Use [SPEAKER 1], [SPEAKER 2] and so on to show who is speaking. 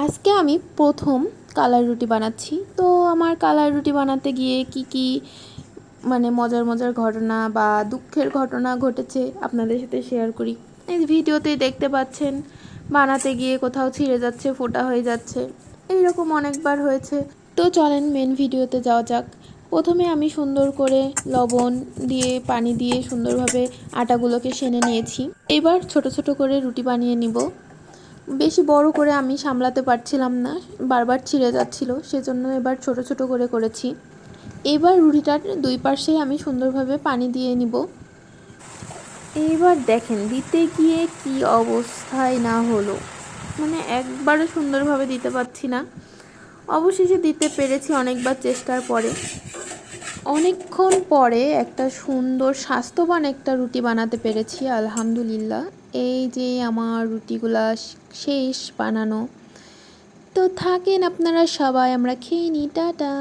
[SPEAKER 1] আজকে আমি প্রথম কালাই রুটি বানাচ্ছি। তো আমার কালাই রুটি বানাতে গিয়ে কি মানে মজার মজার ঘটনা বা দুঃখের ঘটনা ঘটেছে আপনাদের সাথে শেয়ার করি। এই ভিডিওতেই দেখতে পাচ্ছেন, বানাতে গিয়ে কোথাও ছিঁড়ে যাচ্ছে, ফোঁটা হয়ে যাচ্ছে, এইরকম অনেকবার হয়েছে। তো চলেন মেন ভিডিওতে যাওয়া যাক। প্রথমে আমি সুন্দর করে লবণ দিয়ে পানি দিয়ে সুন্দরভাবে আটাগুলোকে সেনে নিয়েছি। এবার ছোট ছোট করে রুটি বানিয়ে নিব। বেশি বড় করে আমি সামলাতে পারছিলাম না, বারবার ছিঁড়ে যাচ্ছিল, সেজন্য এবার ছোট ছোট করে করেছি। এবার রুটিটার দুই পাশে আমি সুন্দরভাবে পানি দিয়ে নিব। এইবার দেখেন দিতে গিয়ে কি অবস্থায় না হলো, মানে একবারও সুন্দরভাবে দিতে পারছি না। অবশেষে দিতে পেরেছি অনেকবার চেষ্টার পরে। অনেকক্ষণ পরে একটা সুন্দর স্বাস্থ্যবান একটা রুটি বানাতে পেরেছি, আলহামদুলিল্লাহ। এই যে আমার রুটিগুলা শেষ বানানো। তো থাকেন আপনারা সবাই, আমরা খেয়ে নিই, টাটা।